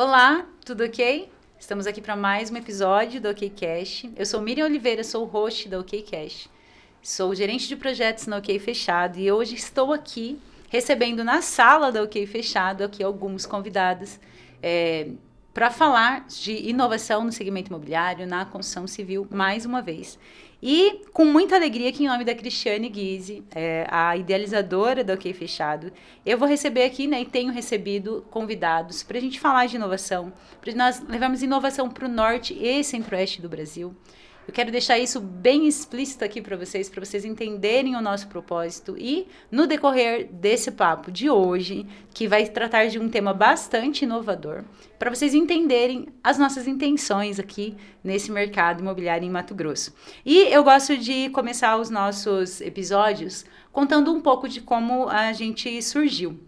Olá, tudo ok? Estamos aqui para mais um episódio do OKCast. Eu sou Miriam Oliveira, sou o host da OKCast. Sou gerente de projetos na OK Fechado e hoje estou aqui recebendo na sala da OK Fechado aqui alguns convidados para falar de inovação no segmento imobiliário, na construção civil, mais uma vez. E com muita alegria aqui em nome da Cristiane Guise, a idealizadora da OK Fechado, eu vou receber aqui, né, e tenho recebido convidados para a gente falar de inovação, para nós levarmos inovação para o norte e centro-oeste do Brasil. Eu quero deixar isso bem explícito aqui para vocês entenderem o nosso propósito e no decorrer desse papo de hoje, que vai tratar de um tema bastante inovador, para vocês entenderem as nossas intenções aqui nesse mercado imobiliário em Mato Grosso. E eu gosto de começar os nossos episódios contando um pouco de como a gente surgiu.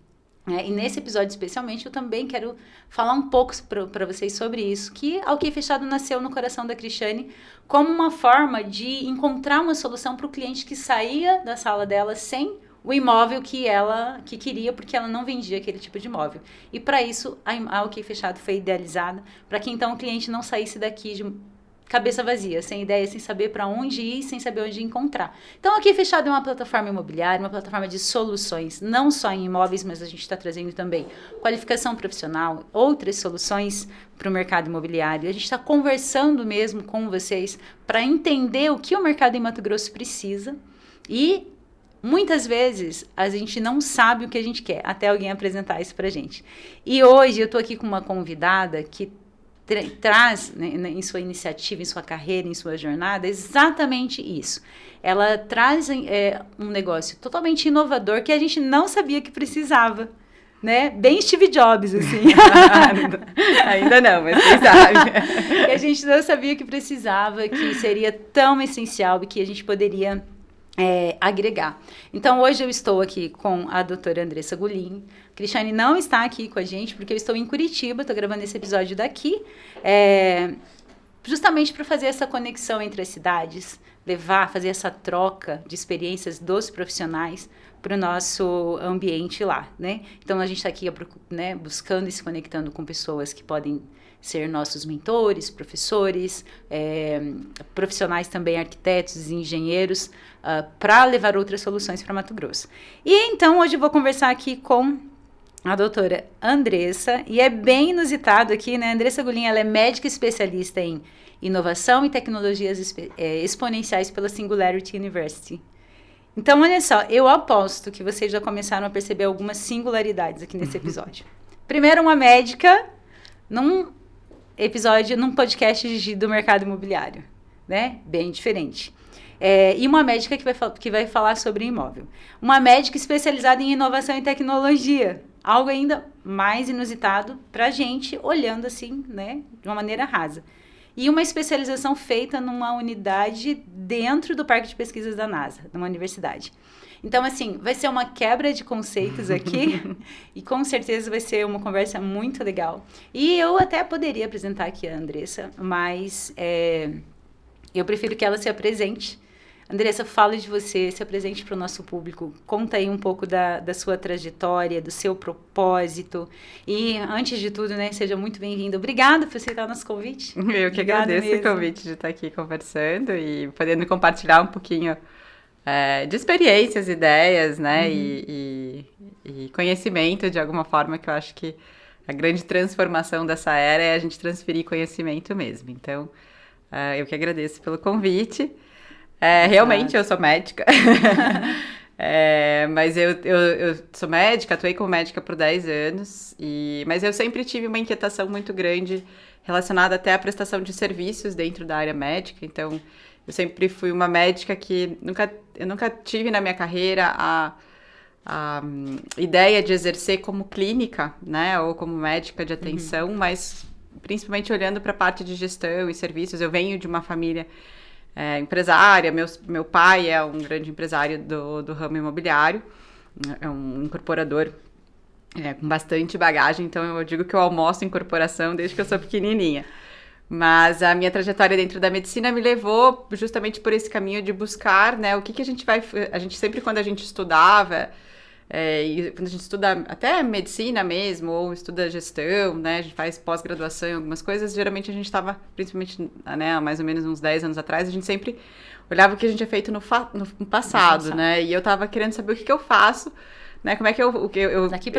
E nesse episódio especialmente eu também quero falar um pouco para vocês sobre isso, que a OK Fechado nasceu no coração da Cristiane como uma forma de encontrar uma solução para o cliente que saía da sala dela sem o imóvel que queria, porque ela não vendia aquele tipo de imóvel. E para isso a OK Fechado foi idealizada, para que então o cliente não saísse daqui de cabeça vazia, sem ideia, sem saber para onde ir, sem saber onde encontrar. Então, aqui Fechado é uma plataforma imobiliária, uma plataforma de soluções, não só em imóveis, mas a gente está trazendo também qualificação profissional, outras soluções para o mercado imobiliário. A gente está conversando mesmo com vocês para entender o que o mercado em Mato Grosso precisa e muitas vezes a gente não sabe o que a gente quer, até alguém apresentar isso para a gente. E hoje eu estou aqui com uma convidada que traz, né, em sua iniciativa, em sua carreira, em sua jornada, exatamente isso. Ela traz um negócio totalmente inovador que a gente não sabia que precisava, né? Bem Steve Jobs, assim. Ainda não, mas quem sabe. Que a gente não sabia que precisava, que seria tão essencial e que a gente poderia agregar. Então, hoje eu estou aqui com a doutora Andressa Gulin. Cristiane não está aqui com a gente, porque eu estou em Curitiba, estou gravando esse episódio daqui, justamente para fazer essa conexão entre as cidades, fazer essa troca de experiências dos profissionais para o nosso ambiente lá, né? Então, a gente está aqui, né, buscando e se conectando com pessoas que podem ser nossos mentores, professores, profissionais também, arquitetos e engenheiros, para levar outras soluções para Mato Grosso. E então, hoje eu vou conversar aqui com a doutora Andressa, e é bem inusitado aqui, né? A Andressa Gulin, ela é médica especialista em inovação e tecnologias exponenciais pela Singularity University. Então, olha só, eu aposto que vocês já começaram a perceber algumas singularidades aqui nesse episódio. Primeiro, uma médica num podcast do mercado imobiliário, né? Bem diferente. E uma médica que vai falar sobre imóvel. Uma médica especializada em inovação e tecnologia. Algo ainda mais inusitado para a gente, olhando assim, né? De uma maneira rasa. E uma especialização feita numa unidade dentro do Parque de Pesquisas da NASA, numa universidade. Então, assim, vai ser uma quebra de conceitos aqui e com certeza vai ser uma conversa muito legal. E eu até poderia apresentar aqui a Andressa, mas eu prefiro que ela se apresente. Andressa, fala de você, se apresente para o nosso público, conta aí um pouco da sua trajetória, do seu propósito e, antes de tudo, né, seja muito bem-vinda. Obrigada por aceitar o nosso convite. Eu que agradeço o convite de estar aqui conversando e podendo compartilhar um pouquinho de experiências, ideias, né, e conhecimento de alguma forma, que eu acho que a grande transformação dessa era é a gente transferir conhecimento mesmo. Então, eu que agradeço pelo convite. Realmente eu sou médica, mas eu sou médica, atuei como médica por 10 anos, mas eu sempre tive uma inquietação muito grande relacionada até à prestação de serviços dentro da área médica. Então, eu sempre fui uma médica que eu nunca tive na minha carreira a ideia de exercer como clínica, né, ou como médica de atenção, mas principalmente olhando para a parte de gestão e serviços. Eu venho de uma família empresária, meu pai é um grande empresário do ramo imobiliário, é um incorporador com bastante bagagem, então eu digo que eu almoço em corporação desde que eu sou pequenininha. Mas a minha trajetória dentro da medicina me levou justamente por esse caminho de buscar, né, o que a gente sempre quando a gente estudava, E quando a gente estuda até medicina mesmo, ou estuda gestão, né, a gente faz pós-graduação, algumas coisas, geralmente a gente estava, principalmente, né, há mais ou menos uns 10 anos atrás, a gente sempre olhava o que a gente tinha feito no passado, né, e eu estava querendo saber o que eu faço, né, como é que eu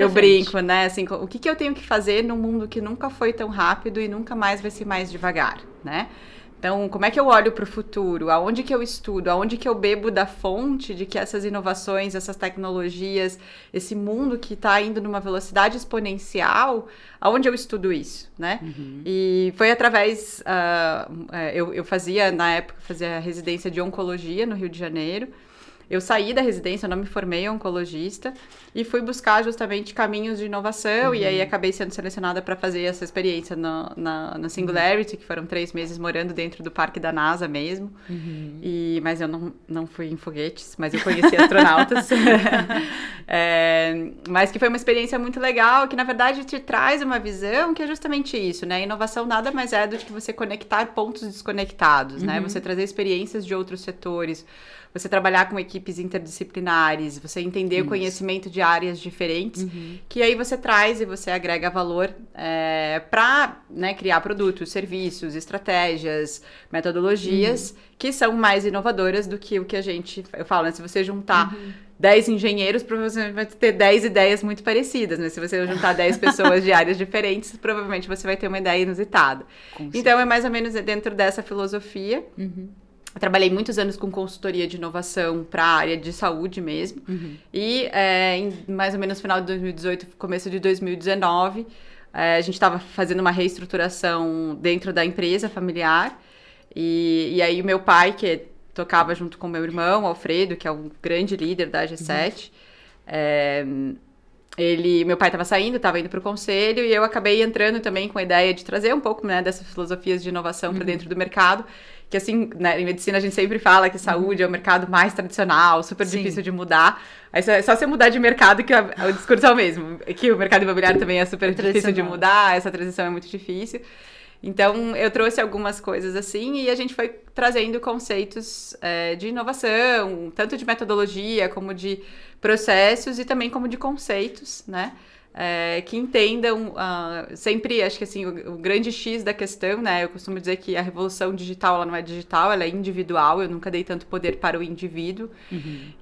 brinco, né, assim, o que eu tenho que fazer num mundo que nunca foi tão rápido e nunca mais vai ser mais devagar, né? Então, como é que eu olho para o futuro? Aonde que eu estudo? Aonde que eu bebo da fonte de que essas inovações, essas tecnologias, esse mundo que está indo numa velocidade exponencial, aonde eu estudo isso, né? E foi através... eu fazia, na época, residência de oncologia no Rio de Janeiro. Eu saí da residência, eu não me formei oncologista e fui buscar justamente caminhos de inovação e aí acabei sendo selecionada para fazer essa experiência na Singularity, que foram 3 meses morando dentro do parque da NASA mesmo. Mas eu não fui em foguetes, mas eu conheci astronautas. Mas que foi uma experiência muito legal, que na verdade te traz uma visão que é justamente isso, né? Inovação nada mais é do que você conectar pontos desconectados, né? Você trazer experiências de outros setores, você trabalhar com equipes interdisciplinares, você entender o conhecimento de áreas diferentes, que aí você traz e você agrega valor para, né, criar produtos, serviços, estratégias, metodologias que são mais inovadoras do que o que eu falo, né, se você juntar 10 engenheiros, provavelmente vai ter 10 ideias muito parecidas, né? Se você juntar 10 pessoas de áreas diferentes, provavelmente você vai ter uma ideia inusitada. Então, é mais ou menos dentro dessa filosofia. Eu trabalhei muitos anos com consultoria de inovação para a área de saúde mesmo. E em mais ou menos final de 2018, começo de 2019, a gente estava fazendo uma reestruturação dentro da empresa familiar. E aí o meu pai, que tocava junto com meu irmão, Alfredo, que é um grande líder da G7, meu pai estava saindo, estava indo para o conselho, e eu acabei entrando também com a ideia de trazer um pouco, né, dessas filosofias de inovação para dentro do mercado, que assim, né, em medicina a gente sempre fala que saúde é o mercado mais tradicional, super difícil de mudar. Aí é só você mudar de mercado que o discurso é o mesmo, que o mercado imobiliário também é super difícil de mudar, essa transição é muito difícil. Então, eu trouxe algumas coisas assim e a gente foi trazendo conceitos de inovação, tanto de metodologia como de processos e também como de conceitos, né? Que entendam sempre, acho que assim, o grande X da questão, né? Eu costumo dizer que a revolução digital, ela não é digital, ela é individual, eu nunca dei tanto poder para o indivíduo.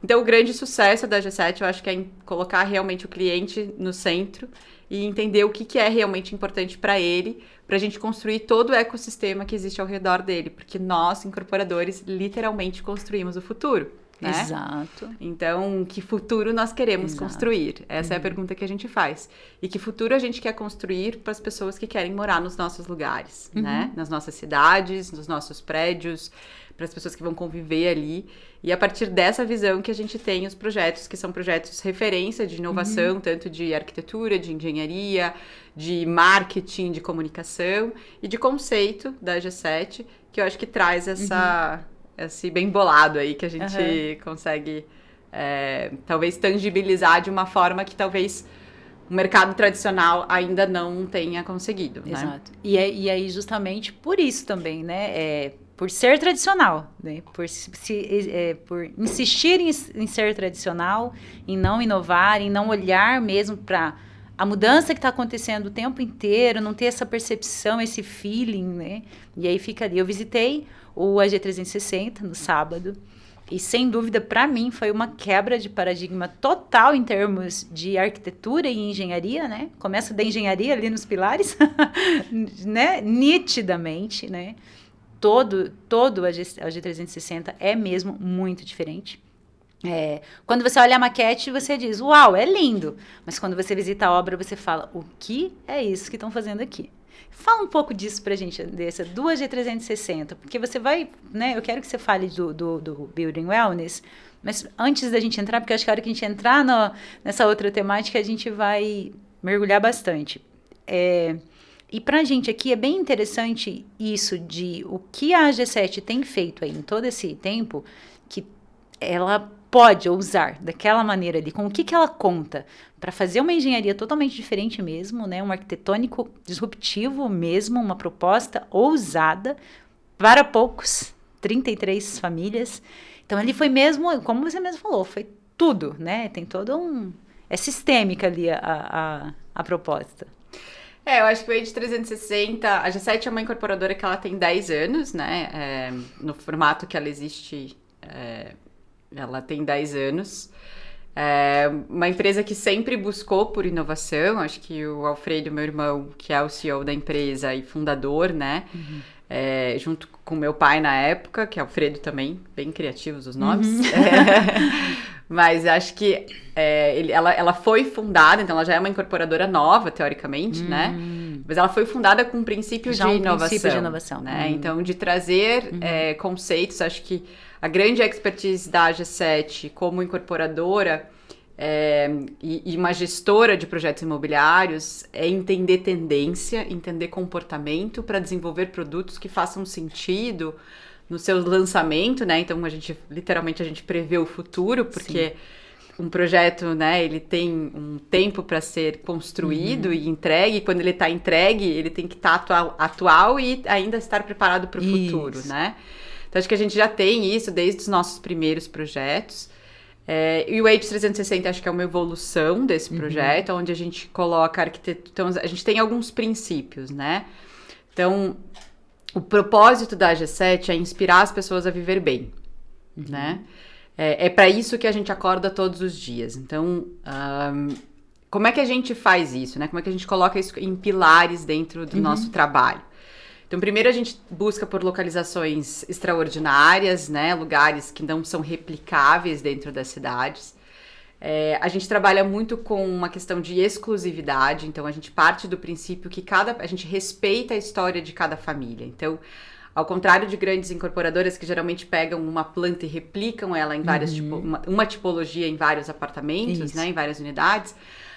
Então, o grande sucesso da G7, eu acho que é colocar realmente o cliente no centro e entender o que é realmente importante para ele, para a gente construir todo o ecossistema que existe ao redor dele, porque nós, incorporadores, literalmente construímos o futuro. Né? Exato. Então, que futuro nós queremos construir? Essa é a pergunta que a gente faz. E que futuro a gente quer construir para as pessoas que querem morar nos nossos lugares, né? Nas nossas cidades, nos nossos prédios, para as pessoas que vão conviver ali. E a partir dessa visão que a gente tem os projetos, que são projetos referência de inovação, tanto de arquitetura, de engenharia, de marketing, de comunicação e de conceito da G7, que eu acho que traz esse bem bolado aí que a gente consegue talvez tangibilizar de uma forma que talvez o mercado tradicional ainda não tenha conseguido. Exato. Né? E aí justamente por isso também, né? Por ser tradicional, né? Por insistir em ser tradicional, em não inovar, em não olhar mesmo para a mudança que está acontecendo o tempo inteiro, não ter essa percepção, esse feeling, né? E aí fica ali. Eu visitei o AG360 no sábado e, sem dúvida, para mim, foi uma quebra de paradigma total em termos de arquitetura e engenharia, né? Começa da engenharia ali nos pilares, né? Nitidamente, né? Todo o AG360 é mesmo muito diferente. Quando você olha a maquete, você diz, uau, é lindo. Mas quando você visita a obra, você fala, o que é isso que estão fazendo aqui? Fala um pouco disso pra gente, Andressa, do AG360, porque você vai, né, eu quero que você fale do Building Wellness, mas antes da gente entrar, porque eu acho que a hora que a gente entrar nessa outra temática, a gente vai mergulhar bastante. E pra gente aqui é bem interessante isso de o que a AG7 tem feito aí em todo esse tempo, que ela pode usar daquela maneira ali, com o que ela conta para fazer uma engenharia totalmente diferente mesmo, né? Um arquitetônico disruptivo mesmo, uma proposta ousada para poucos, 33 famílias. Então, ali foi mesmo, como você mesmo falou, foi tudo, né? Tem todo é sistêmica ali a proposta. Eu acho que o Age 360, a G7 é uma incorporadora que ela tem 10 anos, né? No formato que ela existe, ela tem 10 anos. É uma empresa que sempre buscou por inovação. Acho que o Alfredo, meu irmão, que é o CEO da empresa e fundador, né? Junto com meu pai na época, que é Alfredo também, bem criativos os nomes. Mas acho que ela foi fundada, então ela já é uma incorporadora nova, teoricamente, né? Mas ela foi fundada com um princípio de inovação. Né? Então, de trazer conceitos, acho que a grande expertise da G7 como incorporadora e uma gestora de projetos imobiliários é entender tendência, entender comportamento para desenvolver produtos que façam sentido no seu lançamento, né? Então, literalmente a gente prevê o futuro, porque um projeto, né, ele tem um tempo para ser construído e entregue, e quando ele está entregue, ele tem que estar atual e ainda estar preparado para o futuro, né? Então, acho que a gente já tem isso desde os nossos primeiros projetos. E o Age 360 acho que é uma evolução desse projeto, onde a gente coloca arquitetura. Então, a gente tem alguns princípios, né? Então, o propósito da G7 é inspirar as pessoas a viver bem, né? É para isso que a gente acorda todos os dias. Então, como é que a gente faz isso, né? Como é que a gente coloca isso em pilares dentro do nosso trabalho? Então, primeiro a gente busca por localizações extraordinárias, né? Lugares que não são replicáveis dentro das cidades. A gente trabalha muito com uma questão de exclusividade, então a gente parte do princípio que a gente respeita a história de cada família. Então, ao contrário de grandes incorporadoras que geralmente pegam uma planta e replicam ela em várias uma tipologia em vários apartamentos, né, em várias unidades,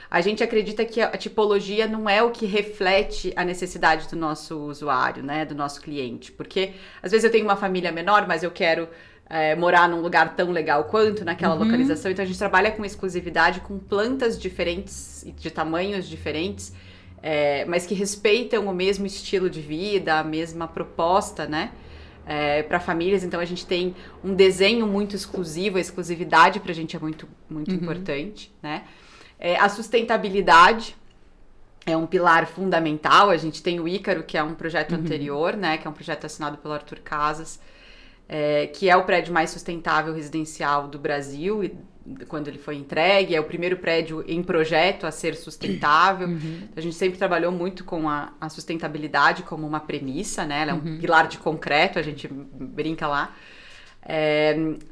a gente acredita que a tipologia não é o que reflete a necessidade do nosso usuário, né, do nosso cliente. Porque às vezes eu tenho uma família menor, mas eu quero morar num lugar tão legal quanto naquela localização. Então a gente trabalha com exclusividade, com plantas diferentes, de tamanhos diferentes, mas que respeitam o mesmo estilo de vida, a mesma proposta, né? Para famílias. Então a gente tem um desenho muito exclusivo, a exclusividade pra gente é muito, muito importante, né? A sustentabilidade é um pilar fundamental. A gente tem o Ícaro, que é um projeto anterior, né? Que é um projeto assinado pelo Arthur Casas, que é o prédio mais sustentável residencial do Brasil, e quando ele foi entregue, é o primeiro prédio em projeto a ser sustentável. A gente sempre trabalhou muito com a sustentabilidade como uma premissa, né? Ela é um pilar de concreto, a gente brinca lá.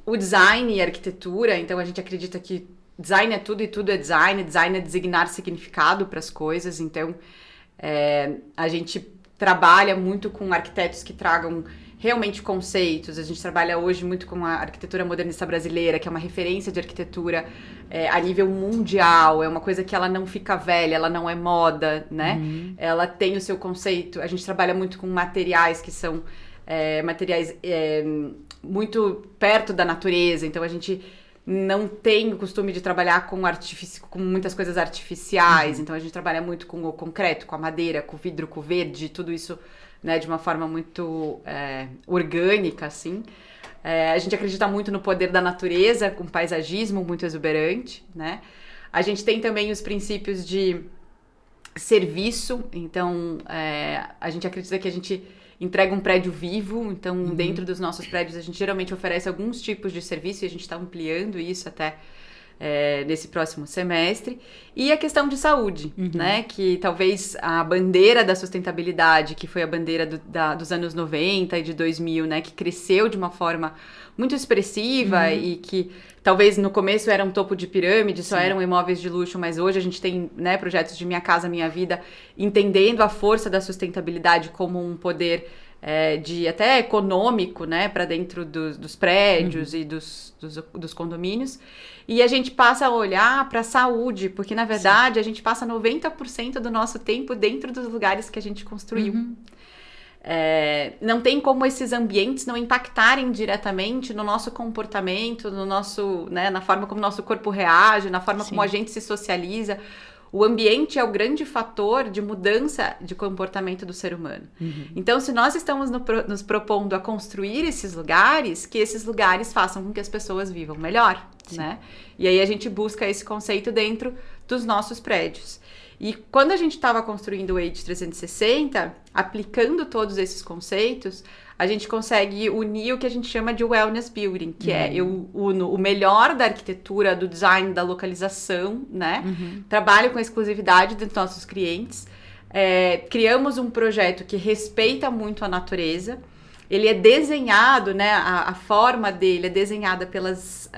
O design e a arquitetura, então a gente acredita que design é tudo e tudo é design. Design é designar significado para as coisas. Então, a gente trabalha muito com arquitetos que tragam realmente conceitos. A gente trabalha hoje muito com a arquitetura modernista brasileira, que é uma referência de arquitetura a nível mundial. É uma coisa que ela não fica velha, ela não é moda, né? Ela tem o seu conceito. A gente trabalha muito com materiais que são materiais muito perto da natureza. Então, a gente não tem o costume de trabalhar com muitas coisas artificiais. Então, a gente trabalha muito com o concreto, com a madeira, com o vidro, com o verde, tudo isso, né, de uma forma muito orgânica, assim. A gente acredita muito no poder da natureza, com paisagismo muito exuberante, né? A gente tem também os princípios de serviço. Então, a gente acredita que a gente entrega um prédio vivo. Então, dentro dos nossos prédios, a gente geralmente oferece alguns tipos de serviço, e a gente está ampliando isso até nesse próximo semestre. E a questão de saúde, né? Que talvez a bandeira da sustentabilidade, que foi a bandeira dos anos 90 e de 2000, né? Que cresceu de uma forma muito expressiva e que talvez no começo era um topo de pirâmide, só eram imóveis de luxo, mas hoje a gente tem, né, projetos de Minha Casa Minha Vida, entendendo a força da sustentabilidade como um poder de até econômico, né, para dentro dos prédios e dos condomínios. E a gente passa a olhar para a saúde, porque na verdade a gente passa 90% do nosso tempo dentro dos lugares que a gente construiu. Não tem como esses ambientes não impactarem diretamente no nosso comportamento, no nosso, né, na forma como o nosso corpo reage, na forma como a gente se socializa. o ambiente é o grande fator de mudança de comportamento do ser humano. Então, se nós estamos nos propondo a construir esses lugares, que esses lugares façam com que as pessoas vivam melhor, né? E aí a gente busca esse conceito dentro dos nossos prédios. E quando a gente estava construindo o Age 360, aplicando todos esses conceitos, a gente consegue unir o que a gente chama de wellness building, que é eu uno o melhor da arquitetura, do design, da localização, né? Trabalho com a exclusividade dos nossos clientes. Criamos um projeto que respeita muito a natureza. Ele é desenhado, né? A forma dele é desenhada pelas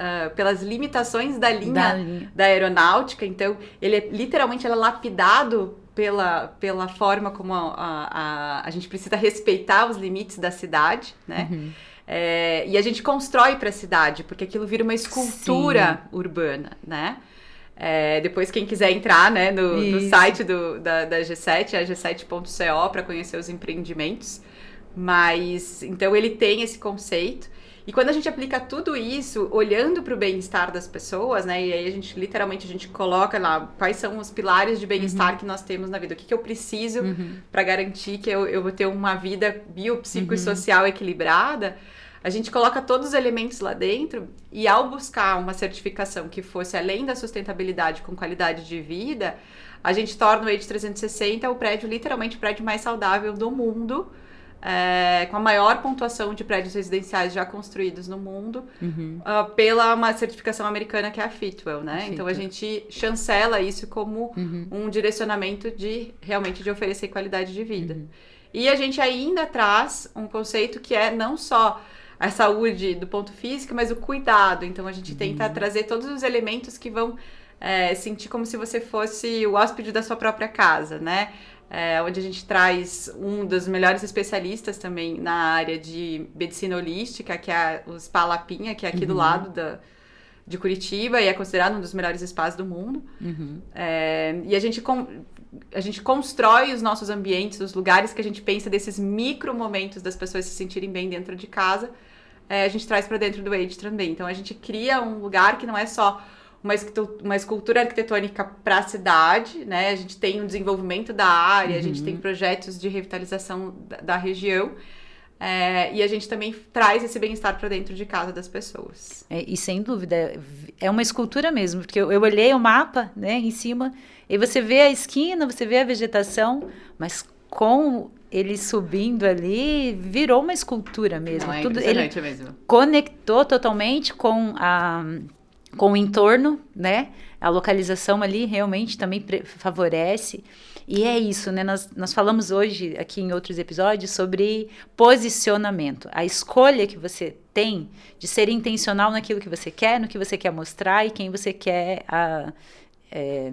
limitações da linha da aeronáutica. Então, ele é literalmente lapidado pela forma como a gente precisa respeitar os limites da cidade, né? E a gente constrói para a cidade, porque aquilo vira uma escultura urbana, né? Depois quem quiser entrar, né, no site da G7, é g7.co, para conhecer os empreendimentos. Mas, então ele tem esse conceito. E quando a gente aplica tudo isso, olhando para o bem-estar das pessoas, né? E aí a gente coloca lá quais são os pilares de bem-estar que nós temos na vida. O que eu preciso para garantir que eu vou ter uma vida biopsico e social equilibrada. A gente coloca todos os elementos lá dentro e ao buscar uma certificação que fosse além da sustentabilidade com qualidade de vida, a gente torna o Age 360 literalmente o prédio mais saudável do mundo. Com a maior pontuação de prédios residenciais já construídos no mundo, pela uma certificação americana que é a Fitwel, né? Então a gente chancela isso como um direcionamento realmente de oferecer qualidade de vida. E a gente ainda traz um conceito que é não só a saúde do ponto físico, mas o cuidado. Então a gente tenta trazer todos os elementos que vão sentir como se você fosse o hóspede da sua própria casa, né? Onde a gente traz um dos melhores especialistas também na área de medicina holística, que é o Spa Lapinha, que é aqui do lado de Curitiba e é considerado um dos melhores spas do mundo. E a gente constrói os nossos ambientes, os lugares que a gente pensa desses micro momentos das pessoas se sentirem bem dentro de casa, a gente traz para dentro do Age também. Então a gente cria um lugar que não é só uma escultura arquitetônica para a cidade, né? A gente tem um desenvolvimento da área, a gente tem projetos de revitalização da região, e a gente também traz esse bem-estar para dentro de casa das pessoas. E sem dúvida, é uma escultura mesmo, porque eu olhei o mapa, né, em cima, e você vê a esquina, você vê a vegetação, mas com ele subindo ali, virou uma escultura mesmo. Não, Tudo, impressionante ele mesmo. Conectou totalmente com o entorno, né? A localização ali realmente também favorece. E é isso, né? Nós falamos hoje aqui em outros episódios sobre posicionamento. A escolha que você tem de ser intencional naquilo que você quer, no que você quer mostrar e quem você quer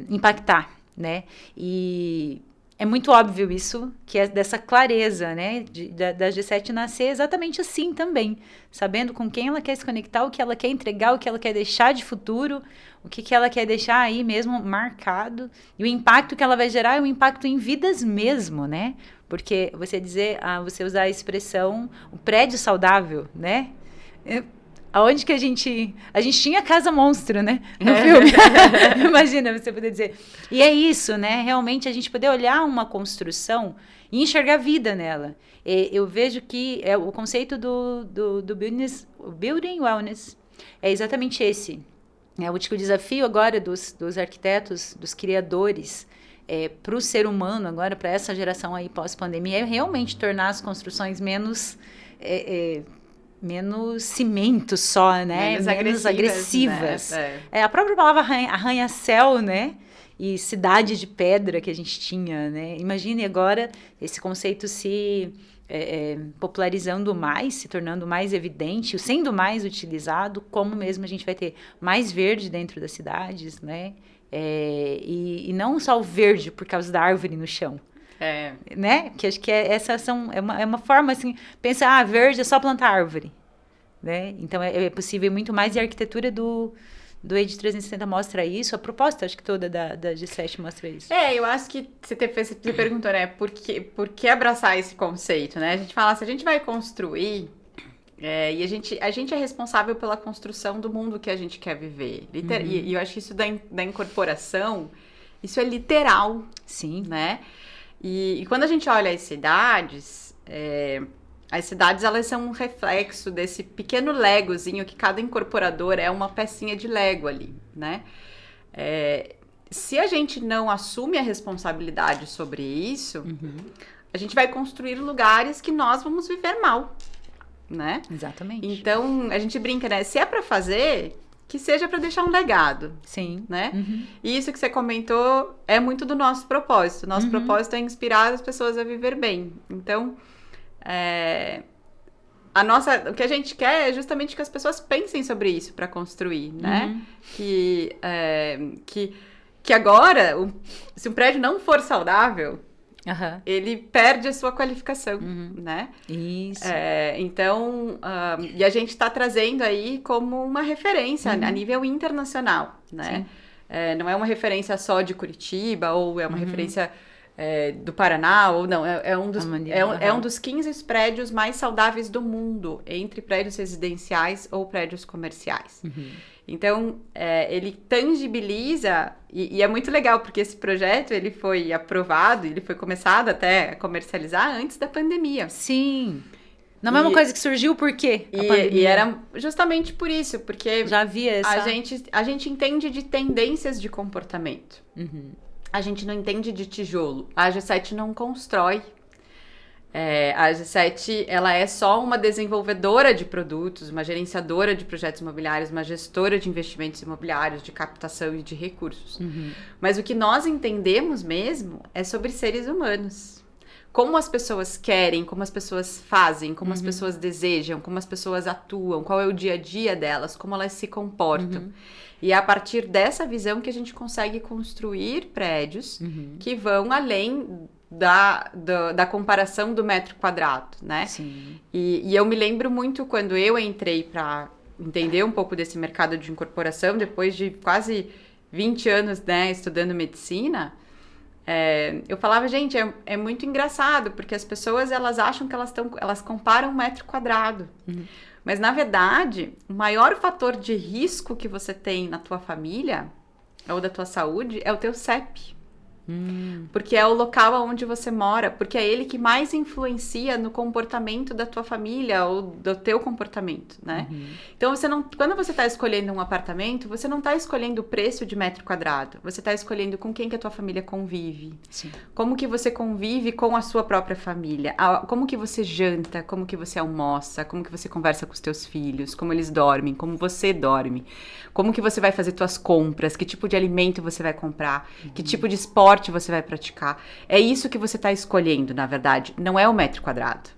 impactar, né? E é muito óbvio isso, que é dessa clareza, né, da G7 nascer exatamente assim também, sabendo com quem ela quer se conectar, o que ela quer entregar, o que ela quer deixar de futuro, o que ela quer deixar aí mesmo marcado, e o impacto que ela vai gerar é um impacto em vidas mesmo, né, porque você usar a expressão, o prédio saudável, né, aonde que a gente tinha casa monstro, né? No filme. Imagina você poder dizer. E é isso, né? Realmente a gente poder olhar uma construção e enxergar vida nela. Eu vejo que o conceito do Building Wellness é exatamente esse. O último desafio agora dos arquitetos, dos criadores, para o ser humano agora, para essa geração aí pós-pandemia, é realmente tornar as construções menos cimento só, né? Menos agressivas. Né? A própria palavra arranha-céu, né? E cidade de pedra que a gente tinha, né? Imagine agora esse conceito se popularizando mais, se tornando mais evidente, sendo mais utilizado, como mesmo a gente vai ter mais verde dentro das cidades, né? E não só o verde por causa da árvore no chão. Né? Porque acho que é uma forma assim, pensar, verde é só plantar árvore, né? Então é possível muito mais, e a arquitetura do Age 360 mostra isso, a proposta acho que toda da G7 mostra isso. Eu acho que você perguntou, né, por que abraçar esse conceito, né? A gente fala, se a gente vai construir, e a gente é responsável pela construção do mundo que a gente quer viver. E eu acho que isso da incorporação Isso é literal, Sim. né? E quando a gente olha as cidades, elas são um reflexo desse pequeno legozinho que cada incorporador é uma pecinha de Lego ali, né? Se a gente não assume a responsabilidade sobre isso, a gente vai construir lugares que nós vamos viver mal, né? Exatamente. Então, a gente brinca, né? Se é pra fazer, que seja pra deixar um legado. Sim. Né? E isso que você comentou é muito do nosso propósito. Nosso propósito é inspirar as pessoas a viver bem. Então, o que a gente quer é justamente que as pessoas pensem sobre isso para construir, né? Que agora, se um prédio não for saudável, ele perde a sua qualificação, né? Isso. Então, e a gente está trazendo aí como uma referência a nível internacional, né? Não é uma referência só de Curitiba, ou é uma referência do Paraná, ou não, é um dos 15 prédios mais saudáveis do mundo, entre prédios residenciais ou prédios comerciais. Então, ele tangibiliza, e é muito legal, porque esse projeto ele foi aprovado, ele foi começado até a comercializar antes da pandemia. Sim. Não é uma coisa que surgiu por quê? E era justamente por isso, porque já havia essa... a gente entende de tendências de comportamento. A gente não entende de tijolo. A G7 não constrói. A G7, ela é só uma desenvolvedora de produtos, uma gerenciadora de projetos imobiliários, uma gestora de investimentos imobiliários, de captação e de recursos. Mas o que nós entendemos mesmo é sobre seres humanos. Como as pessoas querem, como as pessoas fazem, como as pessoas desejam, como as pessoas atuam, qual é o dia a dia delas, como elas se comportam. E é a partir dessa visão que a gente consegue construir prédios que vão além da comparação do metro quadrado, né? Sim. E eu me lembro muito quando eu entrei para entender um pouco desse mercado de incorporação, depois de quase 20 anos, né, estudando medicina, eu falava, gente, é muito engraçado, porque as pessoas, elas acham que elas comparam metro quadrado. Mas, na verdade, o maior fator de risco que você tem na tua família, ou da tua saúde, é o teu CEP. Porque é o local onde você mora, porque é ele que mais influencia no comportamento da tua família ou do teu comportamento, né? Então, quando você está escolhendo um apartamento, você não está escolhendo o preço de metro quadrado, você está escolhendo com quem que a tua família convive. Sim. Como que você convive com a sua própria família, como que você janta, como que você almoça, como que você conversa com os teus filhos, como eles dormem, como você dorme, como que você vai fazer tuas compras, que tipo de alimento você vai comprar, que tipo de esporte você vai praticar. É isso que você está escolhendo, na verdade, não é o metro quadrado.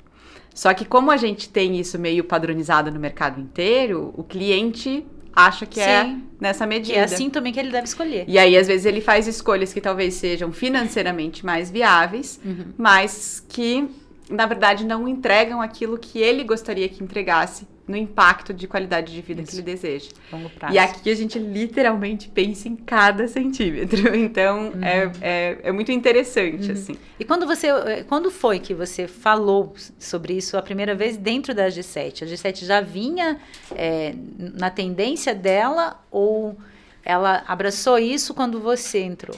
Só que como a gente tem isso meio padronizado no mercado inteiro, o cliente acha que é nessa medida. Que é assim também que ele deve escolher. E aí, às vezes, ele faz escolhas que talvez sejam financeiramente mais viáveis, mas que, na verdade, não entregam aquilo que ele gostaria que entregasse no impacto de qualidade de vida que ele deseja. Longo prazo. E aqui a gente literalmente pensa em cada centímetro. Então, é muito interessante, assim. E quando foi que você falou sobre isso a primeira vez dentro da G7? A G7 já vinha na tendência dela ou ela abraçou isso quando você entrou?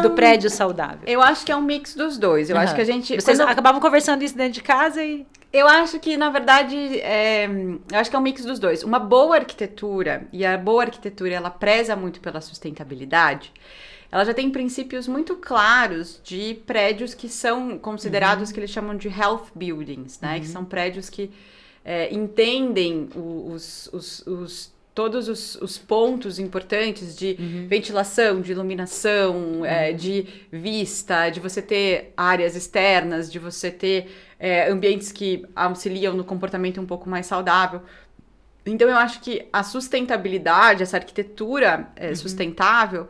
Do prédio saudável. Eu acho que é um mix dos dois. Eu acho que a gente... Vocês acabavam conversando isso dentro de casa e... Eu acho que, na verdade, eu acho que é um mix dos dois. Uma boa arquitetura, e a boa arquitetura, ela preza muito pela sustentabilidade, ela já tem princípios muito claros de prédios que são considerados, que eles chamam de health buildings, né? Que são prédios que entendem todos os pontos importantes de ventilação, de iluminação, de vista, de você ter áreas externas, de você ter ambientes que auxiliam no comportamento um pouco mais saudável. Então, eu acho que a sustentabilidade, essa arquitetura sustentável,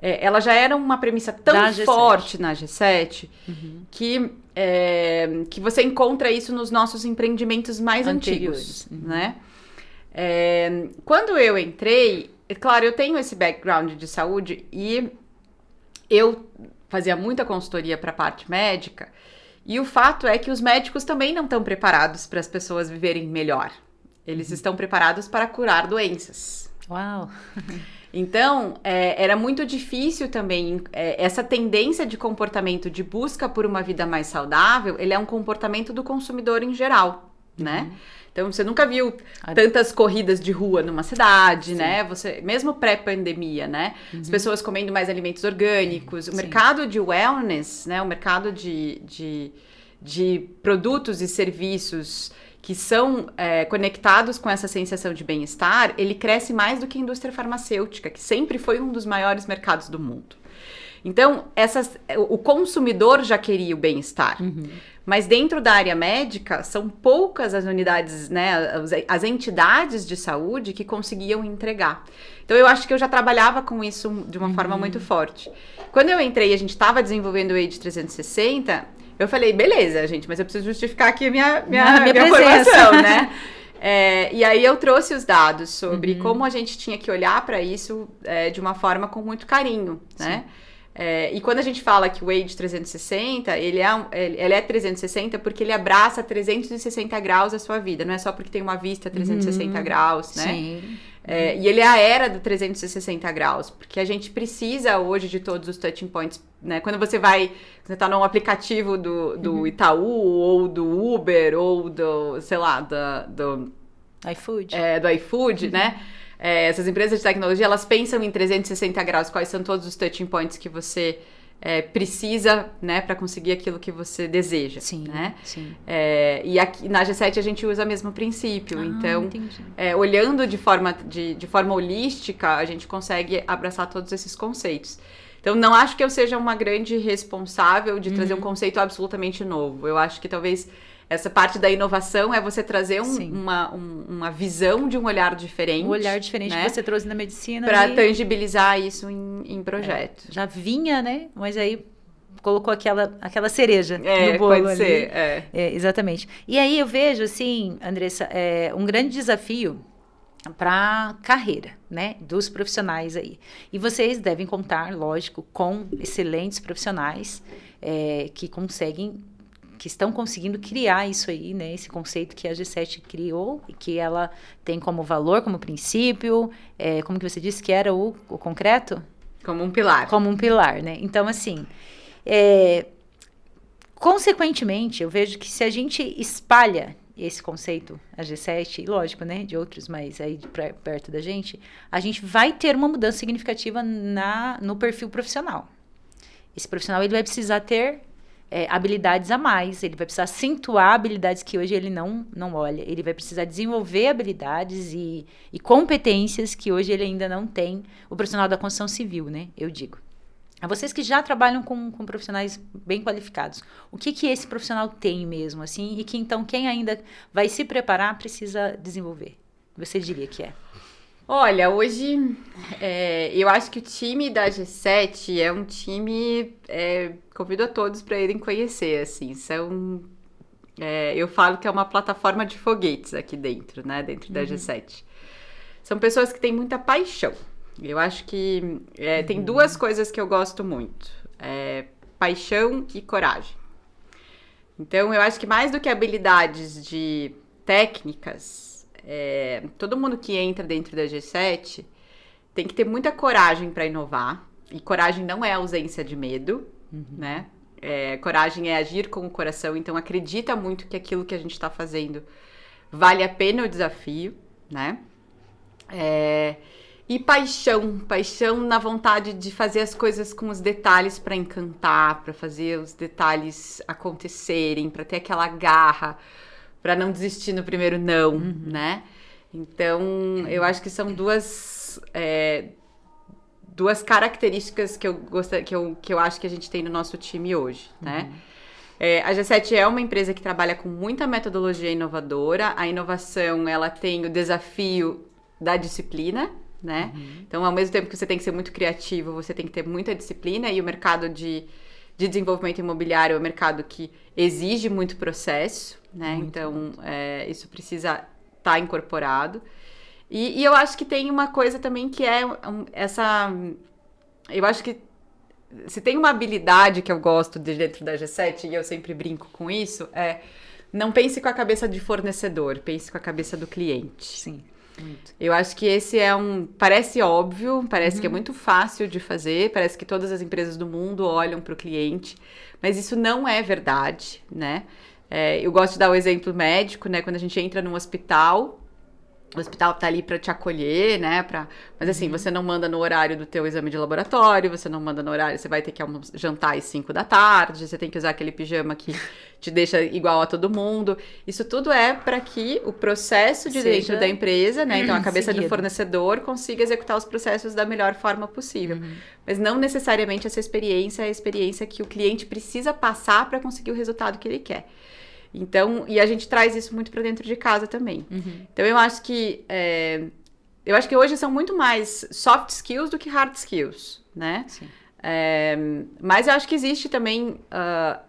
ela já era uma premissa tão forte na G7 que você encontra isso nos nossos empreendimentos mais antigos, né? Quando eu entrei, claro, eu tenho esse background de saúde e eu fazia muita consultoria para a parte médica, e o fato é que os médicos também não estão preparados para as pessoas viverem melhor. Eles estão preparados para curar doenças. Uau! Então, era muito difícil também, essa tendência de comportamento de busca por uma vida mais saudável, ele é um comportamento do consumidor em geral, né? Então, você nunca viu tantas corridas de rua numa cidade, né? Você, mesmo pré-pandemia, né? As pessoas comendo mais alimentos orgânicos. O mercado de wellness, né? O mercado de produtos e serviços que são conectados com essa sensação de bem-estar, ele cresce mais do que a indústria farmacêutica, que sempre foi um dos maiores mercados do mundo. Então, o consumidor já queria o bem-estar. Mas dentro da área médica, são poucas as unidades, né, as entidades de saúde que conseguiam entregar. Então, eu acho que eu já trabalhava com isso de uma forma muito forte. Quando eu entrei e a gente estava desenvolvendo o Age 360, eu falei, beleza, gente, mas eu preciso justificar aqui a minha formação, né? E aí eu trouxe os dados sobre como a gente tinha que olhar para isso de uma forma com muito carinho, né? E quando a gente fala que o Age 360, ele é 360 porque ele abraça 360 graus a sua vida. Não é só porque tem uma vista 360 graus, né? Sim. E ele é a era do 360 graus, porque a gente precisa hoje de todos os touching points, né? Quando você tá num aplicativo do Itaú, ou do Uber, ou do, sei lá, do iFood. Do iFood, né? Essas empresas de tecnologia, elas pensam em 360 graus, quais são todos os touching points que você precisa, né, para conseguir aquilo que você deseja. Sim, né? sim. E aqui na G7 a gente usa o mesmo princípio. Então, olhando de forma holística, a gente consegue abraçar todos esses conceitos. Então, não acho que eu seja uma grande responsável de trazer um conceito absolutamente novo. Eu acho que talvez essa parte da inovação é você trazer uma visão de um olhar diferente. Um olhar diferente, né, que você trouxe na medicina. Para tangibilizar isso em projetos. Já vinha, né? Mas aí colocou aquela cereja no bolo pode ali. Ser, exatamente. E aí eu vejo, assim, Andressa, um grande desafio para carreira, né, dos profissionais aí. E vocês devem contar, lógico, com excelentes profissionais que estão conseguindo criar isso aí, né? Esse conceito que a G7 criou e que ela tem como valor, como princípio, como que você disse que era o concreto? Como um pilar. Como um pilar, né? Então, assim, consequentemente, eu vejo que se a gente espalha esse conceito, a G7, e lógico, né, de outros, mas aí perto da gente, a gente vai ter uma mudança significativa no perfil profissional. Esse profissional, ele vai precisar ter habilidades a mais, ele vai precisar acentuar habilidades que hoje ele não olha, ele vai precisar desenvolver habilidades e competências que hoje ele ainda não tem, o profissional da construção civil, né, eu digo. A vocês que já trabalham com profissionais bem qualificados, o que esse profissional tem mesmo, assim, e que então quem ainda vai se preparar precisa desenvolver? Você diria que é? Olha, hoje eu acho que o time da G7 é um time, convido a todos para irem conhecer, assim, eu falo que é uma plataforma de foguetes aqui dentro, né, dentro da G7. São pessoas que têm muita paixão. Eu acho que tem duas coisas que eu gosto muito, paixão e coragem. Então, eu acho que mais do que habilidades técnicas, todo mundo que entra dentro da G7 tem que ter muita coragem para inovar. E coragem não é ausência de medo, né? Coragem é agir com o coração. Então, acredita muito que aquilo que a gente está fazendo vale a pena o desafio, né? E paixão na vontade de fazer as coisas com os detalhes para encantar, para fazer os detalhes acontecerem, para ter aquela garra, para não desistir no primeiro não, né? Então, eu acho que são duas características que eu acho que a gente tem no nosso time hoje, né? A G7 é uma empresa que trabalha com muita metodologia inovadora. A inovação, ela tem o desafio da disciplina, né? Então, ao mesmo tempo que você tem que ser muito criativo, você tem que ter muita disciplina, e o mercado de desenvolvimento imobiliário é um mercado que exige muito processo, né? Então, isso precisa estar incorporado. E eu acho que tem uma coisa também que eu acho que se tem uma habilidade que eu gosto dentro da G7, e eu sempre brinco com isso, não pense com a cabeça de fornecedor, pense com a cabeça do cliente. Sim. Muito. Eu acho que esse parece óbvio, parece que é muito fácil de fazer, parece que todas as empresas do mundo olham para o cliente, mas isso não é verdade, né? Eu gosto de dar o exemplo médico, né? Quando a gente entra num hospital, o hospital tá ali para te acolher, né? Mas assim, você não manda no horário do teu exame de laboratório, você não manda no horário, você vai ter que jantar às 5 da tarde, você tem que usar aquele pijama que te deixa igual a todo mundo. Isso tudo é para que o processo de dentro da empresa, né? Então a cabeça do fornecedor consiga executar os processos da melhor forma possível. Mas não necessariamente essa experiência é a experiência que o cliente precisa passar para conseguir o resultado que ele quer. Então, e a gente traz isso muito para dentro de casa também. Então, eu acho que hoje são muito mais soft skills do que hard skills, né? Sim. Mas eu acho que existe também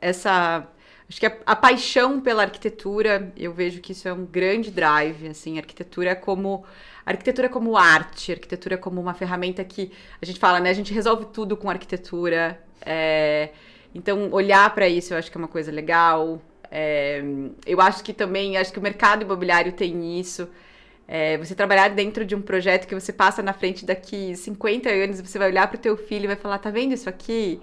acho que a paixão pela arquitetura, eu vejo que isso é um grande drive, assim, arquitetura como arte, arquitetura como uma ferramenta que a gente fala, né? A gente resolve tudo com arquitetura. Então, olhar para isso eu acho que é uma coisa legal. Eu acho que o mercado imobiliário tem isso. Você trabalhar dentro de um projeto que você passa na frente daqui 50 anos, você vai olhar para o teu filho e vai falar, tá vendo isso aqui?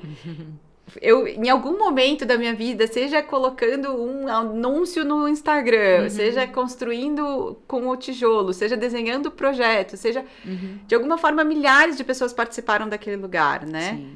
Em algum momento da minha vida, seja colocando um anúncio no Instagram, seja construindo com o tijolo, seja desenhando o projeto, seja... De alguma forma, milhares de pessoas participaram daquele lugar, né? Sim.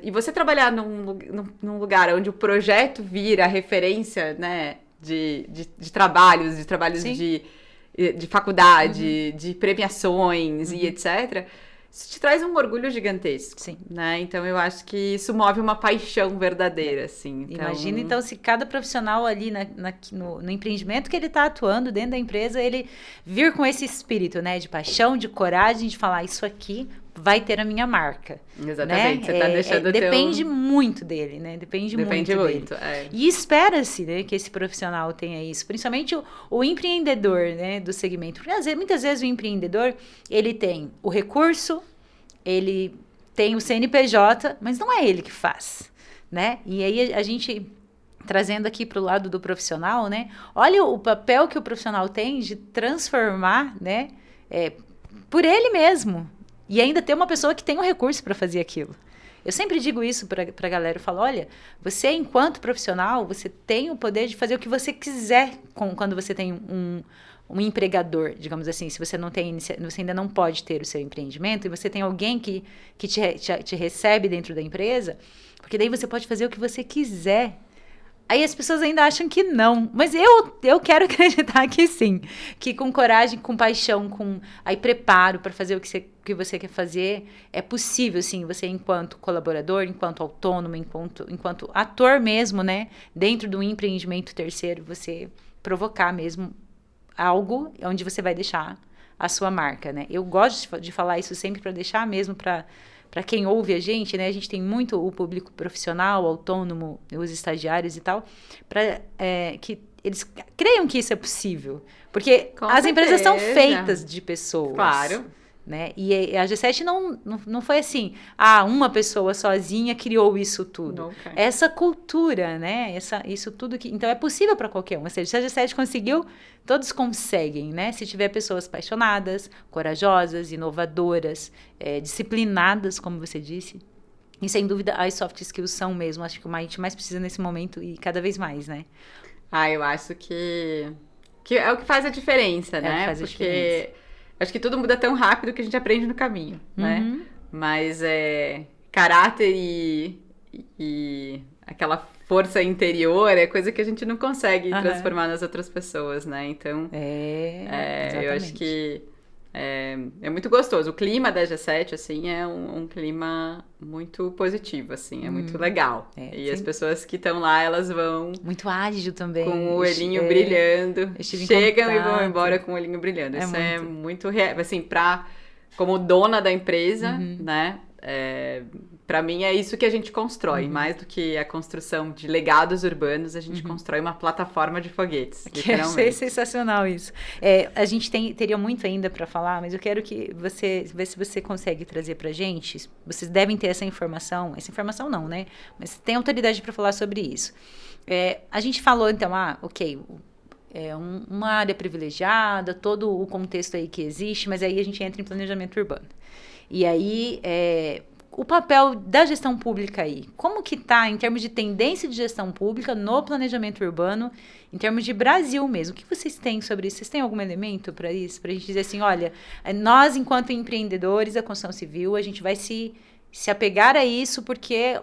E você trabalhar num lugar onde o projeto vira referência, né, de trabalhos de faculdade, de premiações e etc., isso te traz um orgulho gigantesco. Sim. Né? Então, eu acho que isso move uma paixão verdadeira, assim. Então... Imagina, então, se cada profissional ali no empreendimento que ele está atuando dentro da empresa, ele vir com esse espírito, né, de paixão, de coragem, de falar, isso aqui vai ter a minha marca. Exatamente, né? Você está deixando depende muito dele, né? Depende muito dele. E espera-se, né, que esse profissional tenha isso, principalmente o empreendedor, né, do segmento. Porque muitas vezes o empreendedor, ele tem o recurso, ele tem o CNPJ, mas não é ele que faz, né? E aí a gente... Trazendo aqui para o lado do profissional, né? Olha o papel que o profissional tem de transformar, né? Por ele mesmo. E ainda ter uma pessoa que tem o recurso para fazer aquilo. Eu sempre digo isso para a galera. Eu falo, olha, você enquanto profissional, você tem o poder de fazer o que você quiser quando você tem um empregador, digamos assim. Se você não tem, você ainda não pode ter o seu empreendimento e você tem alguém que te recebe dentro da empresa, porque daí você pode fazer o que você quiser. Aí as pessoas ainda acham que não, mas eu quero acreditar que sim, que com coragem, com paixão, com aí preparo para fazer o que você quer fazer, é possível, sim, você enquanto colaborador, enquanto autônomo, enquanto ator mesmo, né, dentro do empreendimento terceiro, você provocar mesmo algo onde você vai deixar a sua marca, né? Eu gosto de falar isso sempre para deixar mesmo para quem ouve a gente, né? A gente tem muito o público profissional, autônomo, os estagiários e tal, para que eles creiam que isso é possível. Porque as empresas são feitas de pessoas. Claro. Né? E a G7 não foi assim, uma pessoa sozinha criou isso tudo. Okay. Essa cultura, né? Isso tudo que... Então, é possível para qualquer um. Ou seja, se a G7 conseguiu, todos conseguem, né? Se tiver pessoas apaixonadas, corajosas, inovadoras, disciplinadas, como você disse. E, sem dúvida, as soft skills são mesmo, acho que o que a gente mais precisa nesse momento e cada vez mais, né? Eu acho que é o que faz a diferença, né? É o que faz a diferença. Acho que tudo muda tão rápido que a gente aprende no caminho, né? Mas caráter e aquela força interior é coisa que a gente não consegue transformar nas outras pessoas, né? Então, eu acho que é muito gostoso. O clima da G7, assim, é um clima muito positivo, assim, é muito legal. E as pessoas que estão lá, elas vão... Muito ágil também. Com o olhinho brilhando. Chegam e vão embora com o olhinho brilhando. Isso é muito real. Assim, como dona da empresa, né? Para mim é isso que a gente constrói. Mais do que a construção de legados urbanos, a gente constrói uma plataforma de foguetes. Que é sensacional isso. A gente teria muito ainda para falar, mas eu quero que ver se você consegue trazer pra gente. Vocês devem ter essa informação não, né? Mas tem autoridade para falar sobre isso. A gente falou, então, ok, uma área privilegiada, todo o contexto aí que existe, mas aí a gente entra em planejamento urbano. E aí, o papel da gestão pública aí, como que está em termos de tendência de gestão pública no planejamento urbano, em termos de Brasil mesmo? O que vocês têm sobre isso? Vocês têm algum elemento para isso? Para a gente dizer assim, olha, nós enquanto empreendedores da construção civil, a gente vai se apegar a isso porque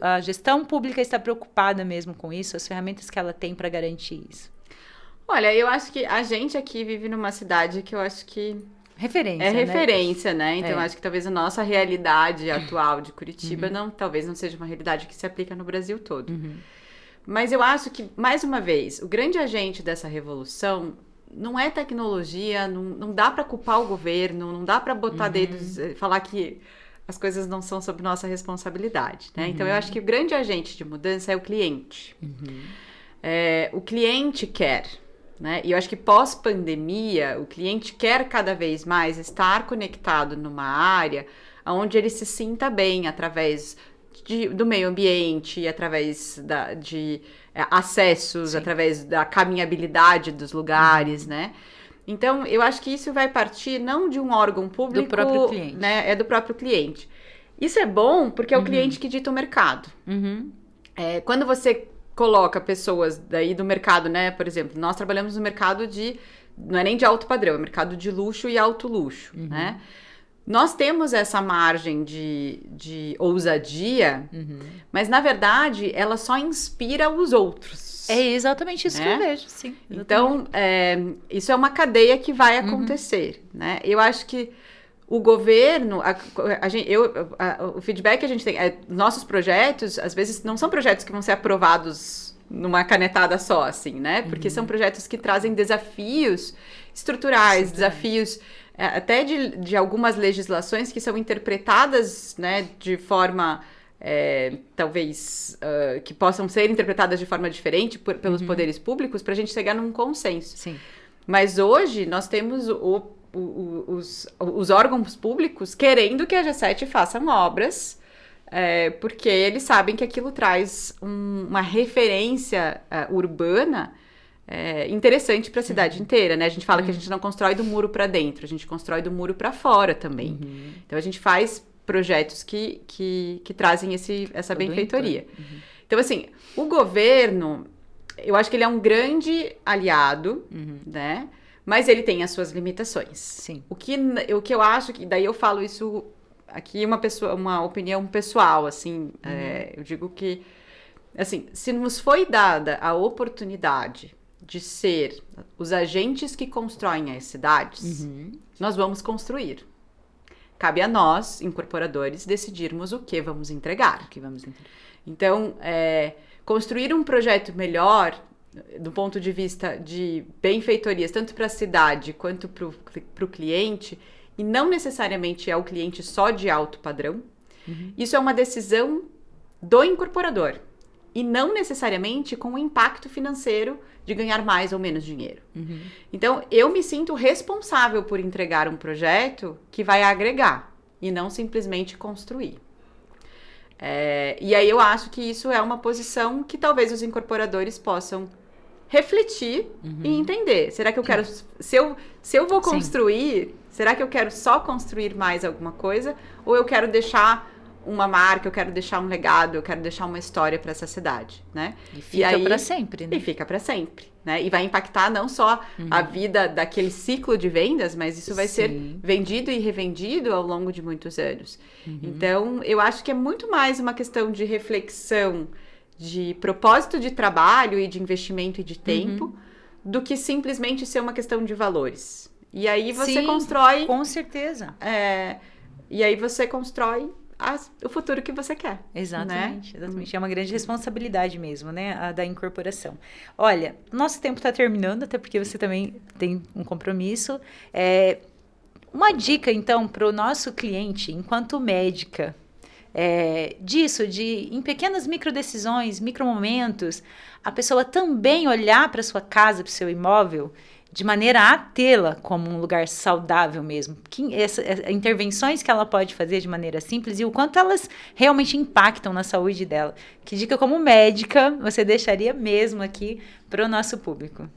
a gestão pública está preocupada mesmo com isso, as ferramentas que ela tem para garantir isso. Olha, eu acho que a gente aqui vive numa cidade que eu acho que referência, é referência, né? Então, eu acho que talvez a nossa realidade atual de Curitiba talvez não seja uma realidade que se aplica no Brasil todo. Mas eu acho que, mais uma vez, o grande agente dessa revolução não é tecnologia, não dá para culpar o governo, não dá para botar dedos, falar que as coisas não são sob nossa responsabilidade, né? Então, eu acho que o grande agente de mudança é o cliente. O cliente quer, né? E eu acho que pós-pandemia, o cliente quer cada vez mais estar conectado numa área onde ele se sinta bem através do meio ambiente, através de acessos, Sim. através da caminhabilidade dos lugares, né? Então, eu acho que isso vai partir não de um órgão público... Do próprio cliente. Né? É do próprio cliente. Isso é bom porque é o cliente que dita o mercado. Quando você coloca pessoas daí do mercado, né? Por exemplo, nós trabalhamos no mercado não é nem de alto padrão, é mercado de luxo e alto luxo, né? Nós temos essa margem de ousadia, mas na verdade ela só inspira os outros. É exatamente isso, né? Que eu vejo, sim. Exatamente. Então, isso é uma cadeia que vai acontecer, né? Eu acho que o governo, o feedback que a gente tem, nossos projetos, às vezes, não são projetos que vão ser aprovados numa canetada só, assim, né? Porque são projetos que trazem desafios estruturais, desafios até de algumas legislações que são interpretadas, né, de forma, talvez, que possam ser interpretadas de forma diferente pelos poderes públicos para a gente chegar num consenso. Sim. Mas hoje nós temos os órgãos públicos querendo que a G7 façam obras, porque eles sabem que aquilo traz uma referência urbana interessante para a cidade inteira, né? A gente fala que a gente não constrói do muro para dentro, a gente constrói do muro para fora também. Então a gente faz projetos que trazem essa benfeitoria. Então, assim, o governo, eu acho que ele é um grande aliado, né? Mas ele tem as suas limitações. Sim. O que eu acho que, daí eu falo isso aqui, uma opinião pessoal, assim, eu digo que, assim, se nos foi dada a oportunidade de ser os agentes que constroem as cidades, nós vamos construir. Cabe a nós, incorporadores, decidirmos o que vamos entregar. Então, construir um projeto melhor do ponto de vista de benfeitorias, tanto para a cidade quanto para o cliente, e não necessariamente é o cliente só de alto padrão, isso é uma decisão do incorporador, e não necessariamente com o impacto financeiro de ganhar mais ou menos dinheiro. Então, eu me sinto responsável por entregar um projeto que vai agregar, e não simplesmente construir. E aí eu acho que isso é uma posição que talvez os incorporadores possam refletir e entender. Será que eu quero... Se eu vou construir, Sim. será que eu quero só construir mais alguma coisa? Ou eu quero deixar uma marca, eu quero deixar um legado, eu quero deixar uma história para essa cidade, né? E fica para sempre, né? E fica para sempre, né? E vai impactar não só a vida daquele ciclo de vendas, mas isso vai ser vendido e revendido ao longo de muitos anos. Então, eu acho que é muito mais uma questão de reflexão, de propósito de trabalho e de investimento e de tempo, do que simplesmente ser uma questão de valores. E aí você constrói... com certeza. E aí você constrói o futuro que você quer. Exatamente, né? Exatamente. É uma grande responsabilidade mesmo, né? A da incorporação. Olha, nosso tempo está terminando, até porque você também tem um compromisso. Uma dica, então, para o nosso cliente, enquanto médica, em pequenas microdecisões, micromomentos, a pessoa também olhar para sua casa, para o seu imóvel, de maneira a tê-la como um lugar saudável mesmo. Intervenções que ela pode fazer de maneira simples e o quanto elas realmente impactam na saúde dela. Que dica como médica você deixaria mesmo aqui para o nosso público?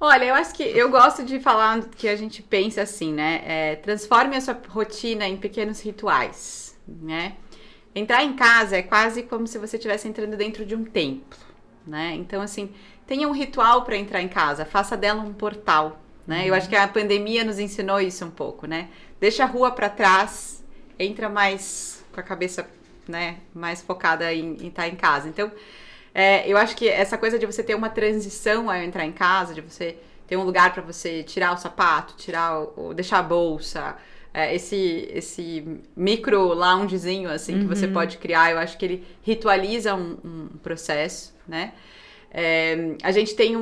Olha, eu acho que eu gosto de falar que a gente pensa assim, né? Transforme a sua rotina em pequenos rituais, né? Entrar em casa é quase como se você estivesse entrando dentro de um templo, né? Então, assim, tenha um ritual para entrar em casa, faça dela um portal, né? Eu acho que a pandemia nos ensinou isso um pouco, né? Deixa a rua para trás, entra mais com a cabeça, né, mais focada em estar em casa. Então, eu acho que essa coisa de você ter uma transição ao entrar em casa, de você ter um lugar para você tirar o sapato, deixar a bolsa, esse micro loungezinho assim que você pode criar, eu acho que ele ritualiza um processo, né? A gente tem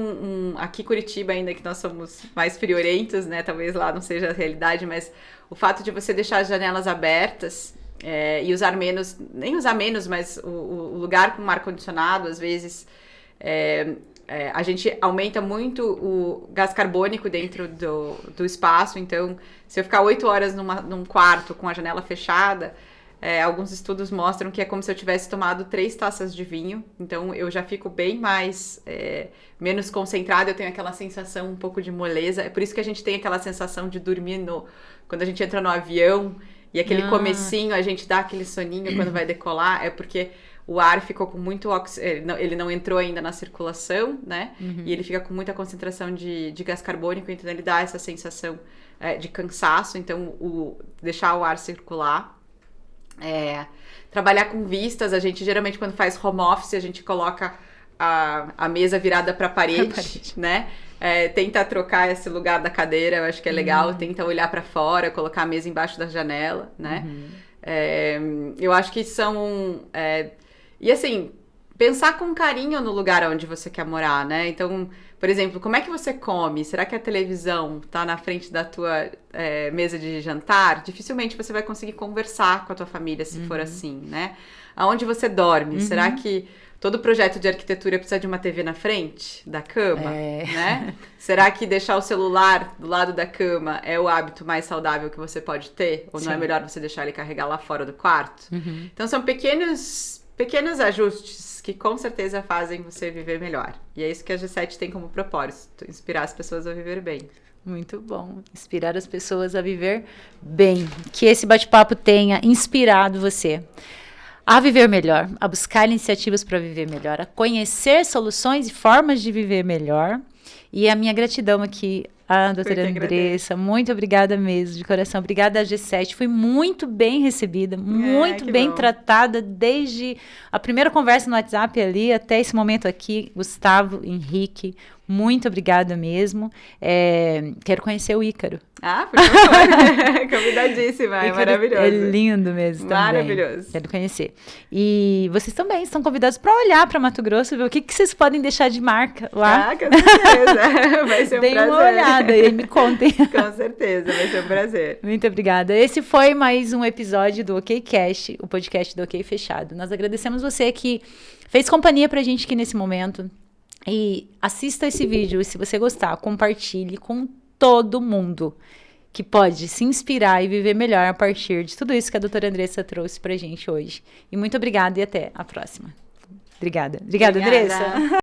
aqui em Curitiba ainda, que nós somos mais friorentos, né? Talvez lá não seja a realidade, mas o fato de você deixar as janelas abertas e usar menos, nem usar menos, mas o lugar com ar-condicionado, às vezes, a gente aumenta muito o gás carbônico dentro do espaço. Então, se eu ficar 8 horas num quarto com a janela fechada, alguns estudos mostram que é como se eu tivesse tomado 3 taças de vinho. Então, eu já fico bem mais, menos concentrada, eu tenho aquela sensação um pouco de moleza. É por isso que a gente tem aquela sensação de dormir quando a gente entra no avião. E aquele comecinho, a gente dá aquele soninho quando vai decolar, é porque o ar ficou com muito oxigênio, ele não entrou ainda na circulação, né? E ele fica com muita concentração de gás carbônico, então ele dá essa sensação de cansaço. Então, deixar o ar circular. Trabalhar com vistas, a gente geralmente quando faz home office, a gente coloca a mesa virada para a parede, né? Tenta trocar esse lugar da cadeira, eu acho que é legal. Tenta olhar para fora, colocar a mesa embaixo da janela, né? Eu acho que são... E assim, pensar com carinho no lugar onde você quer morar, né? Então, por exemplo, como é que você come? Será que a televisão tá na frente da tua mesa de jantar? Dificilmente você vai conseguir conversar com a tua família se for assim, né? Aonde você dorme? Será que todo projeto de arquitetura precisa de uma TV na frente da cama, né? Será que deixar o celular do lado da cama é o hábito mais saudável que você pode ter? Ou não é melhor você deixar ele carregar lá fora do quarto? Então, são pequenos ajustes que com certeza fazem você viver melhor. E é isso que a G7 tem como propósito, inspirar as pessoas a viver bem. Muito bom. Inspirar as pessoas a viver bem. Que esse bate-papo tenha inspirado você a viver melhor, a buscar iniciativas para viver melhor, a conhecer soluções e formas de viver melhor. E a minha gratidão aqui à doutora Andressa. Muito obrigada mesmo, de coração. Obrigada à G7. Fui muito bem recebida, muito bem tratada, desde a primeira conversa no WhatsApp ali até esse momento aqui. Gustavo, Henrique, muito obrigada mesmo. Quero conhecer o Ícaro. Por favor. Convidadíssima, é maravilhoso. É lindo mesmo também. Maravilhoso. Quero conhecer. E vocês também estão convidados para olhar para Mato Grosso, ver o que vocês podem deixar de marca lá. Com certeza. Vai ser um prazer. Deem uma olhada e me contem. Com certeza, vai ser um prazer. Muito obrigada. Esse foi mais um episódio do OKCast, o podcast do OK Fechado. Nós agradecemos você que fez companhia pra gente aqui nesse momento. E assista esse vídeo, e se você gostar, compartilhe com todo mundo que pode se inspirar e viver melhor a partir de tudo isso que a doutora Andressa trouxe pra gente hoje. E muito obrigada e até a próxima. Obrigada. Obrigada, Andressa.